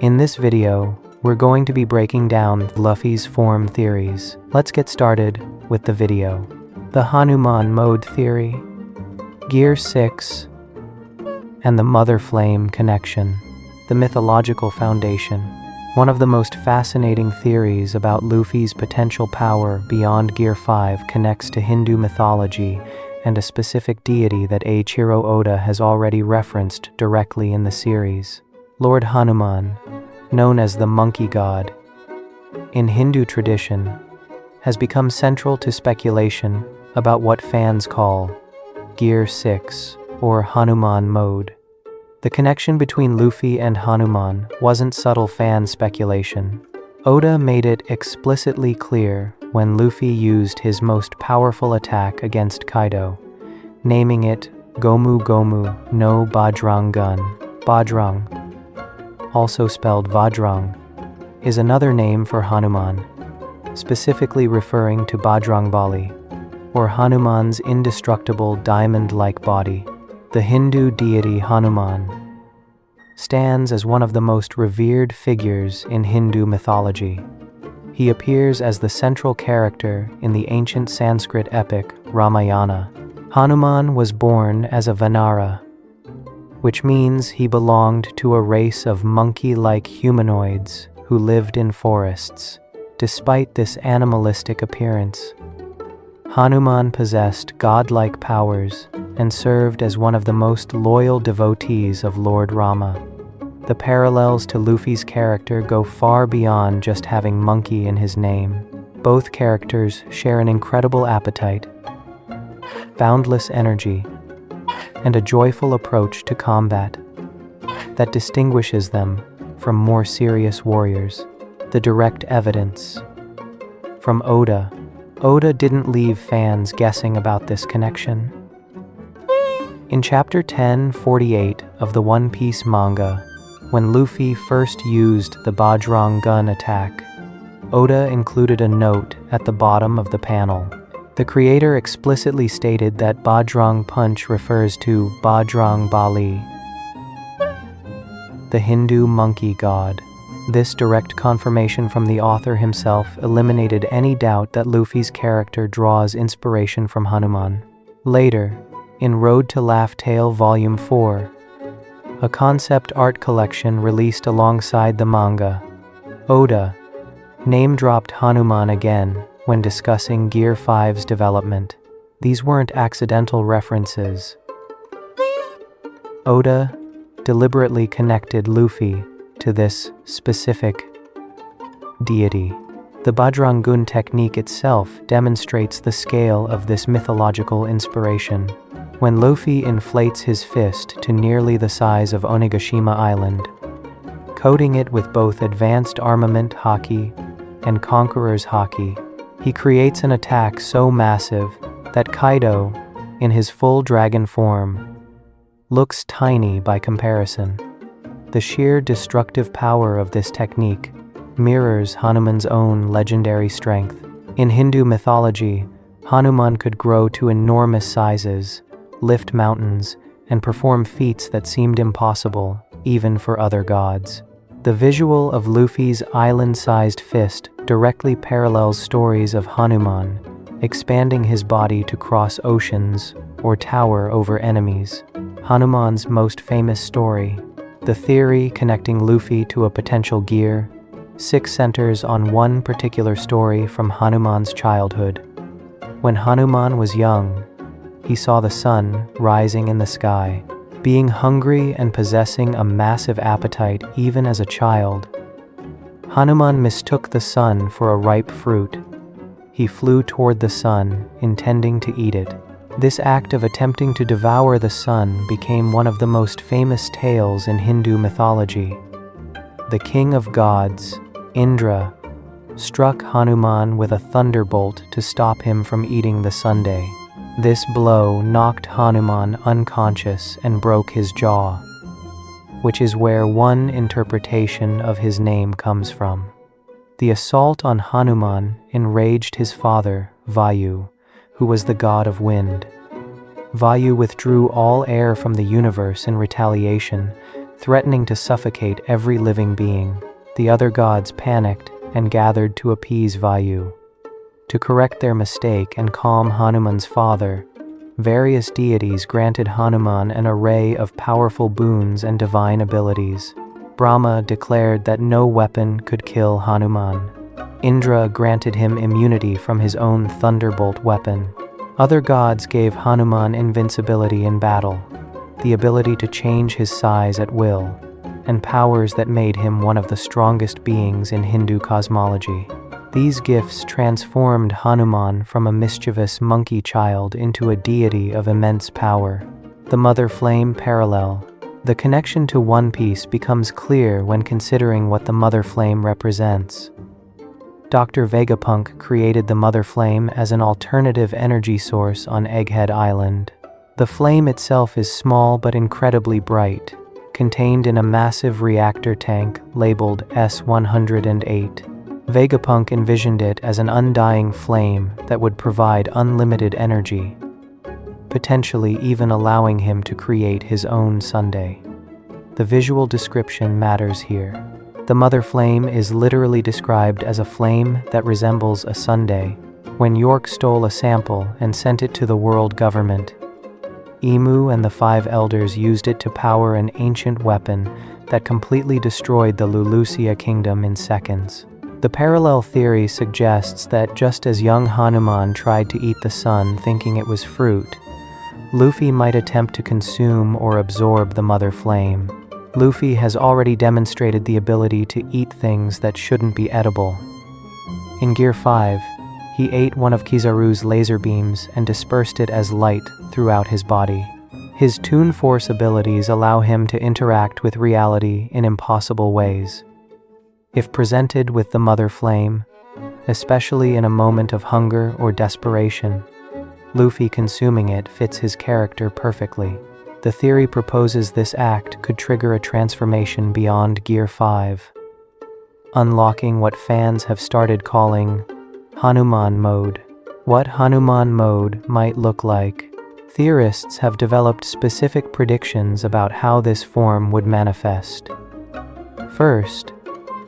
In this video, we're going to be breaking down Luffy's form theories. Let's get started with the video. The Hanuman Mode Theory, Gear 6, and the Mother Flame Connection. The mythological foundation. One of the most fascinating theories about Luffy's potential power beyond Gear 5 connects to Hindu mythology and a specific deity that Eiichiro Oda has already referenced directly in the series. Lord Hanuman, known as the monkey god, in Hindu tradition, has become central to speculation about what fans call Gear 6 or Hanuman Mode. The connection between Luffy and Hanuman wasn't subtle fan speculation. Oda made it explicitly clear when Luffy used his most powerful attack against Kaido, naming it Gomu Gomu no Bajrang Gun. Bajrang, also spelled Vajrang, is another name for Hanuman, specifically referring to Bajrangbali, or Hanuman's indestructible diamond-like body. The Hindu deity Hanuman stands as one of the most revered figures in Hindu mythology. He appears as the central character in the ancient Sanskrit epic Ramayana. Hanuman was born as a Vanara, which means he belonged to a race of monkey-like humanoids who lived in forests. Despite this animalistic appearance, Hanuman possessed godlike powers and served as one of the most loyal devotees of Lord Rama. The parallels to Luffy's character go far beyond just having monkey in his name. Both characters share an incredible appetite, boundless energy, and a joyful approach to combat that distinguishes them from more serious warriors. The direct evidence from Oda. Oda didn't leave fans guessing about this connection. In Chapter 1048 of the One Piece manga, when Luffy first used the Bajrang Gun attack, Oda included a note at the bottom of the panel. The creator explicitly stated that Bajrang Punch refers to Bajrangbali, the Hindu monkey god. This direct confirmation from the author himself eliminated any doubt that Luffy's character draws inspiration from Hanuman. Later, in Road to Laugh Tale Volume 4, a concept art collection released alongside the manga, Oda name-dropped Hanuman again when discussing Gear 5's development. These weren't accidental references. Oda deliberately connected Luffy to this specific deity. The Bajrang Gun technique itself demonstrates the scale of this mythological inspiration. When Luffy inflates his fist to nearly the size of Onigashima Island, coating it with both advanced armament haki and conqueror's haki, he creates an attack so massive that Kaido, in his full dragon form, looks tiny by comparison. The sheer destructive power of this technique mirrors Hanuman's own legendary strength. In Hindu mythology, Hanuman could grow to enormous sizes, lift mountains, and perform feats that seemed impossible, even for other gods. The visual of Luffy's island-sized fist directly parallels stories of Hanuman, expanding his body to cross oceans or tower over enemies. Hanuman's most famous story, the theory connecting Luffy to a potential Gear 6, centers on one particular story from Hanuman's childhood. When Hanuman was young, he saw the sun rising in the sky. Being hungry and possessing a massive appetite even as a child, Hanuman mistook the sun for a ripe fruit. He flew toward the sun, intending to eat it. This act of attempting to devour the sun became one of the most famous tales in Hindu mythology. The king of gods, Indra, struck Hanuman with a thunderbolt to stop him from eating the sundae. This blow knocked Hanuman unconscious and broke his jaw, which is where one interpretation of his name comes from. The assault on Hanuman enraged his father, Vayu, who was the god of wind. Vayu withdrew all air from the universe in retaliation, threatening to suffocate every living being. The other gods panicked and gathered to appease Vayu. To correct their mistake and calm Hanuman's father, various deities granted Hanuman an array of powerful boons and divine abilities. Brahma declared that no weapon could kill Hanuman. Indra granted him immunity from his own thunderbolt weapon. Other gods gave Hanuman invincibility in battle, the ability to change his size at will, and powers that made him one of the strongest beings in Hindu cosmology. These gifts transformed Hanuman from a mischievous monkey child into a deity of immense power. The Mother Flame parallel. The connection to One Piece becomes clear when considering what the Mother Flame represents. Dr. Vegapunk created the Mother Flame as an alternative energy source on Egghead Island. The flame itself is small but incredibly bright, contained in a massive reactor tank labeled S-108. Vegapunk envisioned it as an undying flame that would provide unlimited energy, potentially even allowing him to create his own sundae. The visual description matters here. The Mother Flame is literally described as a flame that resembles a sundae. When York stole a sample and sent it to the world government, Emu and the 5 elders used it to power an ancient weapon that completely destroyed the Lulusia kingdom in seconds. The parallel theory suggests that just as young Hanuman tried to eat the sun thinking it was fruit, Luffy might attempt to consume or absorb the Mother Flame. Luffy has already demonstrated the ability to eat things that shouldn't be edible. In Gear 5, he ate one of Kizaru's laser beams and dispersed it as light throughout his body. His Toon Force abilities allow him to interact with reality in impossible ways. If presented with the Mother Flame, especially in a moment of hunger or desperation, Luffy consuming it fits his character perfectly. The theory proposes this act could trigger a transformation beyond Gear 5, unlocking what fans have started calling Hanuman Mode. What Hanuman Mode might look like. Theorists have developed specific predictions about how this form would manifest. First,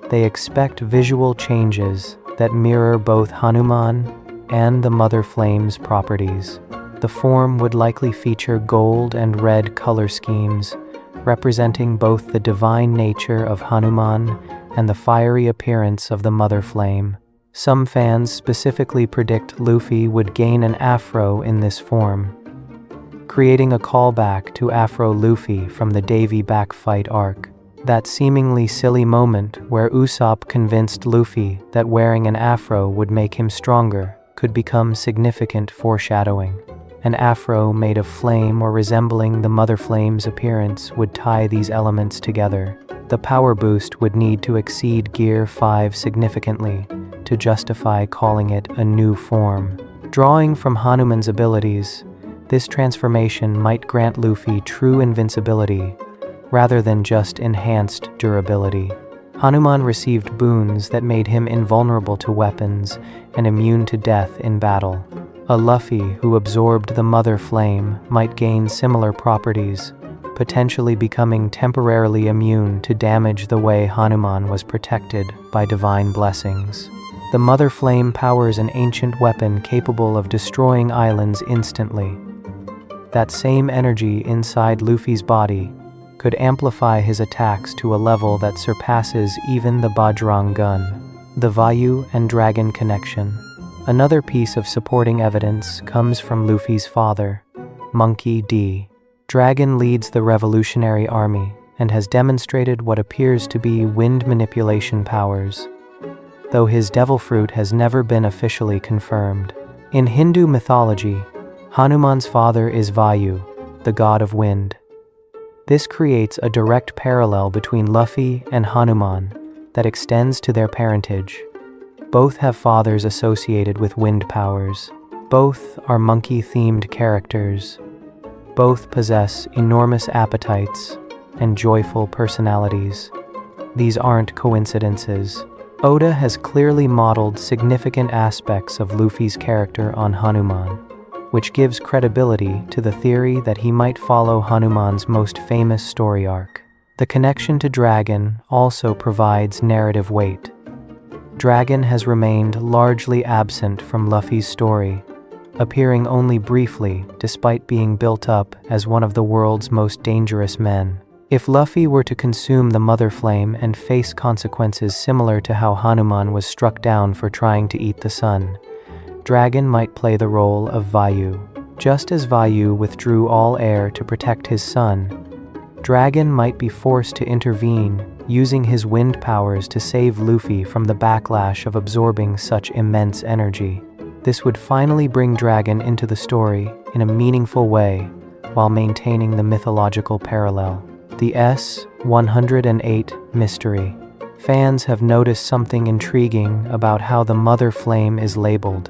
they expect visual changes that mirror both Hanuman and the Mother Flame's properties. The form would likely feature gold and red color schemes, representing both the divine nature of Hanuman and the fiery appearance of the Mother Flame. Some fans specifically predict Luffy would gain an afro in this form, creating a callback to Afro Luffy from the Davy Back fight arc. That seemingly silly moment where Usopp convinced Luffy that wearing an afro would make him stronger could become significant foreshadowing. An afro made of flame or resembling the Mother Flame's appearance would tie these elements together. The power boost would need to exceed Gear 5 significantly to justify calling it a new form. Drawing from Hanuman's abilities, this transformation might grant Luffy true invincibility rather than just enhanced durability. Hanuman received boons that made him invulnerable to weapons and immune to death in battle. A Luffy who absorbed the Mother Flame might gain similar properties, potentially becoming temporarily immune to damage the way Hanuman was protected by divine blessings. The Mother Flame powers an ancient weapon capable of destroying islands instantly. That same energy inside Luffy's body could amplify his attacks to a level that surpasses even the Bajrang gun. The Vayu and Dragon connection. Another piece of supporting evidence comes from Luffy's father, Monkey D. Dragon leads the Revolutionary Army and has demonstrated what appears to be wind manipulation powers, though his devil fruit has never been officially confirmed. In Hindu mythology, Hanuman's father is Vayu, the god of wind. This creates a direct parallel between Luffy and Hanuman that extends to their parentage. Both have fathers associated with wind powers. Both are monkey-themed characters. Both possess enormous appetites and joyful personalities. These aren't coincidences. Oda has clearly modeled significant aspects of Luffy's character on Hanuman, which gives credibility to the theory that he might follow Hanuman's most famous story arc. The connection to Dragon also provides narrative weight. Dragon has remained largely absent from Luffy's story, appearing only briefly despite being built up as one of the world's most dangerous men. If Luffy were to consume the Mother Flame and face consequences similar to how Hanuman was struck down for trying to eat the sun, Dragon might play the role of Vayu. Just as Vayu withdrew all air to protect his son, Dragon might be forced to intervene, using his wind powers to save Luffy from the backlash of absorbing such immense energy. This would finally bring Dragon into the story in a meaningful way, while maintaining the mythological parallel. The S-108 Mystery. Fans have noticed something intriguing about how the Mother Flame is labeled.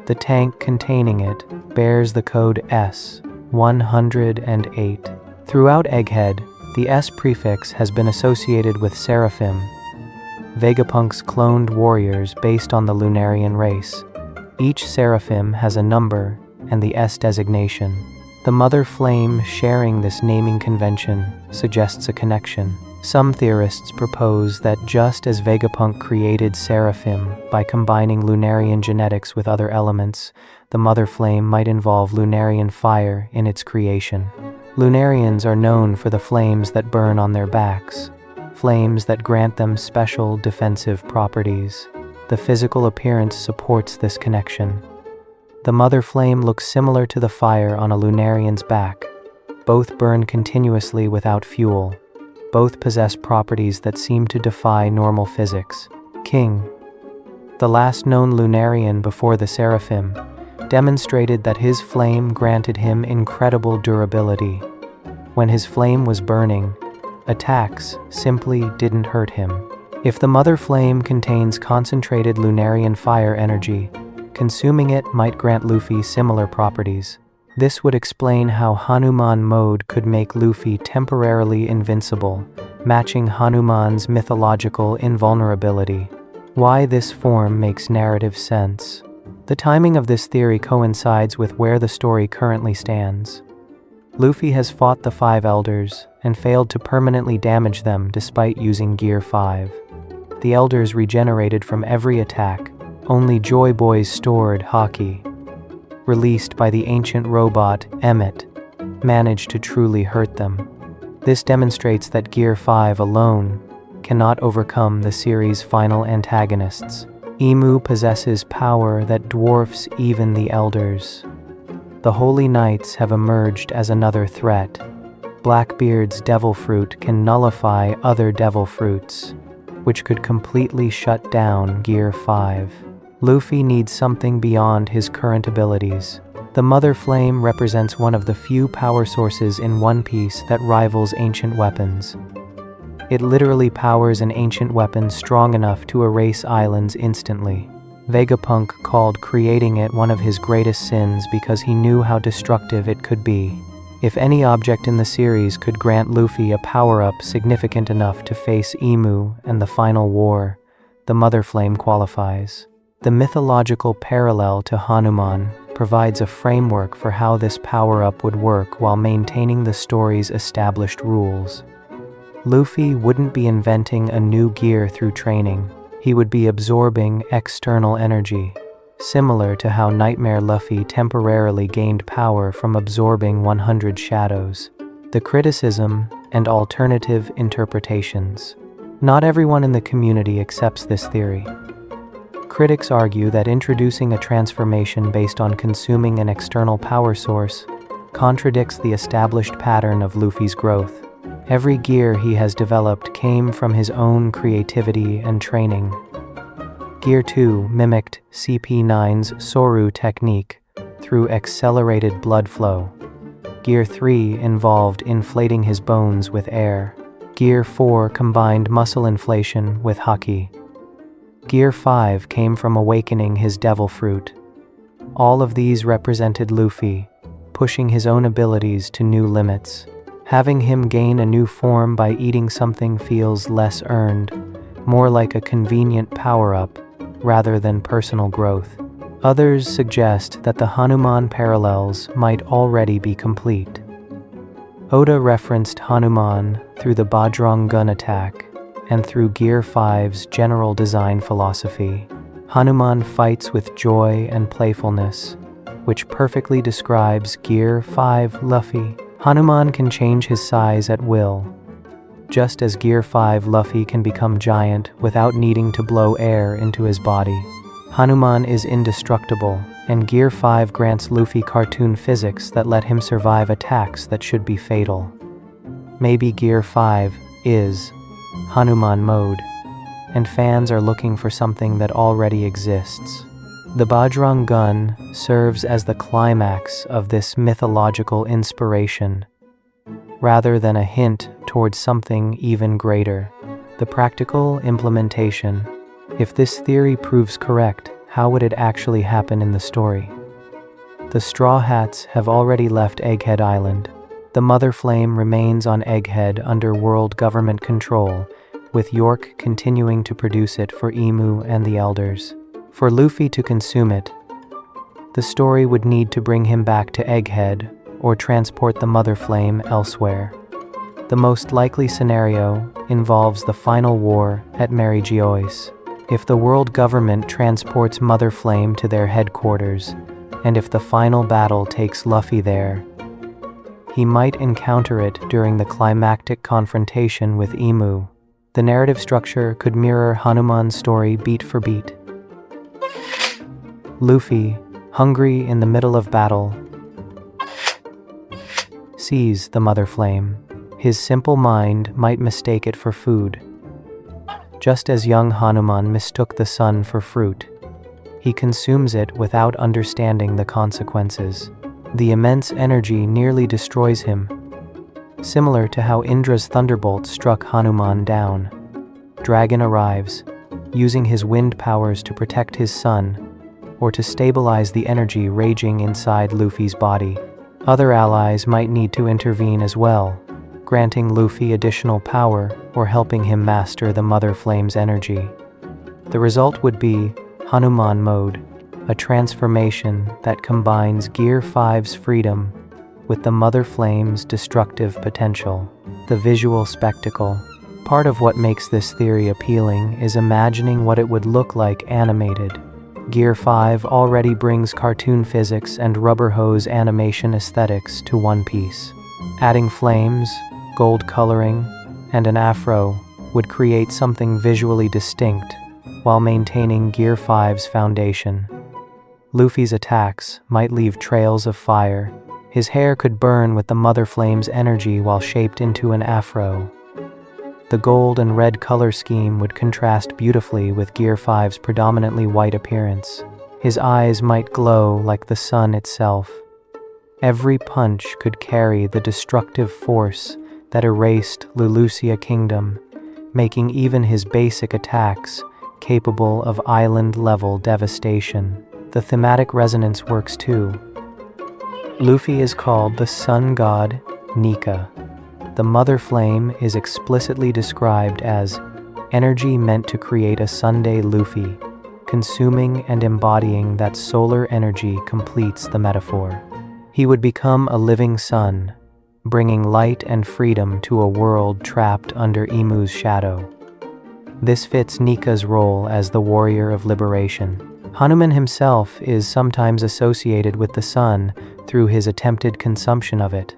The tank containing it bears the code S-108. Throughout Egghead, the S prefix has been associated with Seraphim, Vegapunk's cloned warriors based on the Lunarian race. Each Seraphim has a number and the S designation. The Mother Flame sharing this naming convention suggests a connection. Some theorists propose that just as Vegapunk created Seraphim by combining Lunarian genetics with other elements, the Mother Flame might involve Lunarian fire in its creation. Lunarians are known for the flames that burn on their backs, flames that grant them special defensive properties. The physical appearance supports this connection. The Mother Flame looks similar to the fire on a Lunarian's back. Both burn continuously without fuel. Both possess properties that seem to defy normal physics. King, the last known Lunarian before the Seraphim, demonstrated that his flame granted him incredible durability. When his flame was burning, attacks simply didn't hurt him. If the Mother Flame contains concentrated Lunarian fire energy, consuming it might grant Luffy similar properties. This would explain how Hanuman Mode could make Luffy temporarily invincible, matching Hanuman's mythological invulnerability. Why this form makes narrative sense. The timing of this theory coincides with where the story currently stands. Luffy has fought the 5 Elders and failed to permanently damage them despite using Gear 5. The Elders regenerated from every attack. Only Joy Boy's stored Haki, released by the ancient robot Emmet, managed to truly hurt them. This demonstrates that Gear 5 alone cannot overcome the series' final antagonists. Emu possesses power that dwarfs even the Elders. The Holy Knights have emerged as another threat. Blackbeard's Devil Fruit can nullify other Devil Fruits, which could completely shut down Gear 5. Luffy needs something beyond his current abilities. The Mother Flame represents one of the few power sources in One Piece that rivals ancient weapons. It literally powers an ancient weapon strong enough to erase islands instantly. Vegapunk called creating it one of his greatest sins because he knew how destructive it could be. If any object in the series could grant Luffy a power-up significant enough to face Emu and the final war, the Mother Flame qualifies. The mythological parallel to Hanuman provides a framework for how this power-up would work while maintaining the story's established rules. Luffy wouldn't be inventing a new gear through training. He would be absorbing external energy, similar to how Nightmare Luffy temporarily gained power from absorbing 100 shadows. The criticism and alternative interpretations. Not everyone in the community accepts this theory. Critics argue that introducing a transformation based on consuming an external power source contradicts the established pattern of Luffy's growth. Every gear he has developed came from his own creativity and training. Gear 2 mimicked CP9's Soru technique through accelerated blood flow. Gear 3 involved inflating his bones with air. Gear 4 combined muscle inflation with Haki. Gear 5 came from awakening his Devil Fruit. All of these represented Luffy, pushing his own abilities to new limits. Having him gain a new form by eating something feels less earned, more like a convenient power-up rather than personal growth. Others suggest that the Hanuman parallels might already be complete. Oda referenced Hanuman through the Bajrang gun attack and through Gear 5's general design philosophy. Hanuman fights with joy and playfulness, which perfectly describes Gear 5 Luffy. Hanuman can change his size at will, just as Gear 5 Luffy can become giant without needing to blow air into his body. Hanuman is indestructible, and Gear 5 grants Luffy cartoon physics that let him survive attacks that should be fatal. Maybe Gear 5 is Hanuman Mode, and fans are looking for something that already exists. The Bajrang gun serves as the climax of this mythological inspiration, rather than a hint towards something even greater. The practical implementation. If this theory proves correct, how would it actually happen in the story? The Straw Hats have already left Egghead Island. The Mother Flame remains on Egghead under world government control, with York continuing to produce it for Emu and the Elders. For Luffy to consume it, the story would need to bring him back to Egghead or transport the Mother Flame elsewhere. The most likely scenario involves the final war at Mary Geoise. If the world government transports Mother Flame to their headquarters, and if the final battle takes Luffy there, he might encounter it during the climactic confrontation with Emu. The narrative structure could mirror Hanuman's story beat for beat. Luffy, hungry in the middle of battle, sees the Mother Flame. His simple mind might mistake it for food, just as young Hanuman mistook the sun for fruit. He consumes it without understanding the consequences. The immense energy nearly destroys him, similar to how Indra's thunderbolt struck Hanuman down. Dragon arrives, using his wind powers to protect his son, or to stabilize the energy raging inside Luffy's body. Other allies might need to intervene as well, granting Luffy additional power or helping him master the Mother Flame's energy. The result would be Hanuman Mode, a transformation that combines Gear 5's freedom with the Mother Flame's destructive potential. The visual spectacle. Part of what makes this theory appealing is imagining what it would look like animated. Gear 5 already brings cartoon physics and rubber hose animation aesthetics to One Piece. Adding flames, gold coloring, and an afro would create something visually distinct while maintaining Gear 5's foundation. Luffy's attacks might leave trails of fire. His hair could burn with the Mother Flame's energy while shaped into an afro. The gold and red color scheme would contrast beautifully with Gear 5's predominantly white appearance. His eyes might glow like the sun itself. Every punch could carry the destructive force that erased Lulusia Kingdom, making even his basic attacks capable of island-level devastation. The thematic resonance works too. Luffy is called the sun god Nika. The Mother Flame is explicitly described as energy meant to create a Sunday Luffy. Consuming and embodying that solar energy completes the metaphor. He would become a living sun, bringing light and freedom to a world trapped under Emu's shadow. This fits Nika's role as the warrior of liberation. Hanuman himself is sometimes associated with the sun through his attempted consumption of it.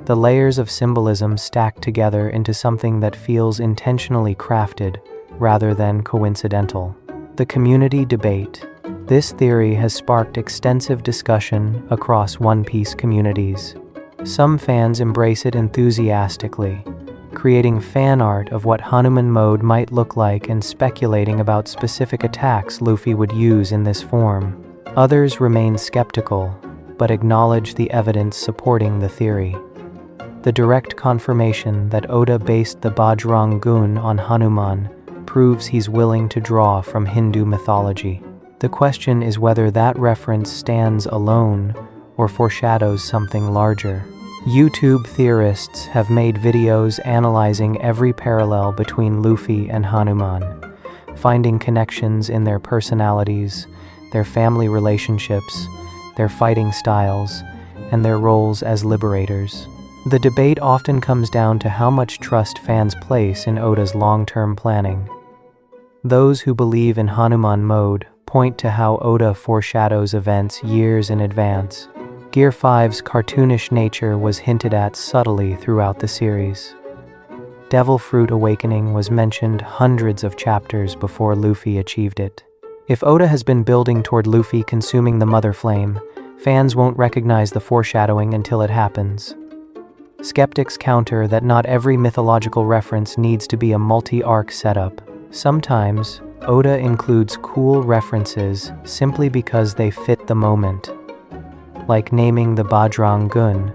The layers of symbolism stack together into something that feels intentionally crafted rather than coincidental. The community debate. This theory has sparked extensive discussion across One Piece communities. Some fans embrace it enthusiastically, creating fan art of what Hanuman Mode might look like and speculating about specific attacks Luffy would use in this form. Others remain skeptical, but acknowledge the evidence supporting the theory. The direct confirmation that Oda based the Bajrang Gun on Hanuman proves he's willing to draw from Hindu mythology. The question is whether that reference stands alone or foreshadows something larger. YouTube theorists have made videos analyzing every parallel between Luffy and Hanuman, finding connections in their personalities, their family relationships, their fighting styles, and their roles as liberators. The debate often comes down to how much trust fans place in Oda's long-term planning. Those who believe in Hanuman Mode point to how Oda foreshadows events years in advance. Gear 5's cartoonish nature was hinted at subtly throughout the series. Devil Fruit Awakening was mentioned hundreds of chapters before Luffy achieved it. If Oda has been building toward Luffy consuming the Mother Flame, fans won't recognize the foreshadowing until it happens. Skeptics counter that not every mythological reference needs to be a multi-arc setup. Sometimes, Oda includes cool references simply because they fit the moment, like naming the Bajrang Gun,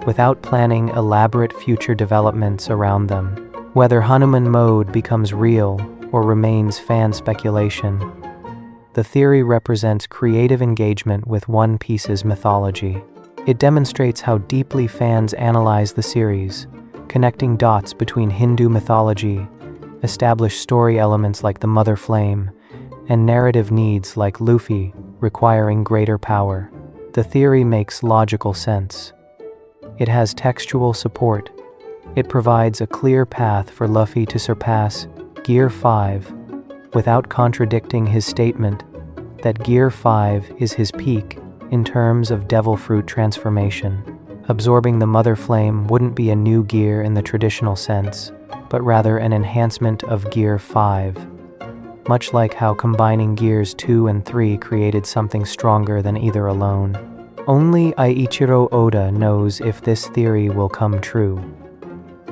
without planning elaborate future developments around them. Whether Hanuman Mode becomes real or remains fan speculation, the theory represents creative engagement with One Piece's mythology. It demonstrates how deeply fans analyze the series, connecting dots between Hindu mythology, established story elements like the Mother Flame, and narrative needs like Luffy requiring greater power. The theory makes logical sense. It has textual support. It provides a clear path for Luffy to surpass Gear 5 without contradicting his statement that Gear 5 is his peak in terms of Devil Fruit transformation. Absorbing the Mother Flame wouldn't be a new gear in the traditional sense, but rather an enhancement of Gear 5, much like how combining Gears 2 and 3 created something stronger than either alone. Only Eiichiro Oda knows if this theory will come true,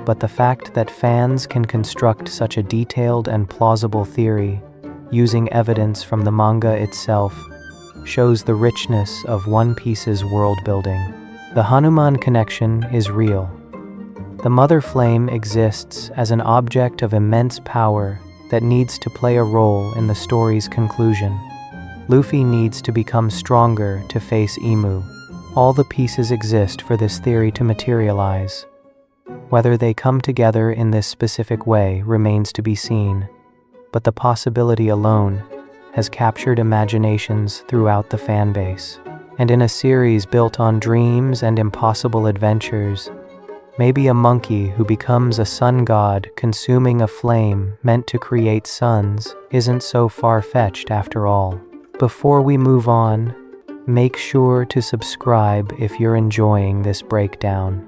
but the fact that fans can construct such a detailed and plausible theory using evidence from the manga itself shows the richness of One Piece's world building. The Hanuman connection is real. The Mother Flame exists as an object of immense power that needs to play a role in the story's conclusion. Luffy needs to become stronger to face Imu. All the pieces exist for this theory to materialize. Whether they come together in this specific way remains to be seen, but the possibility alone has captured imaginations throughout the fanbase. And in a series built on dreams and impossible adventures, maybe a monkey who becomes a sun god consuming a flame meant to create suns isn't so far-fetched after all. Before we move on, make sure to subscribe if you're enjoying this breakdown.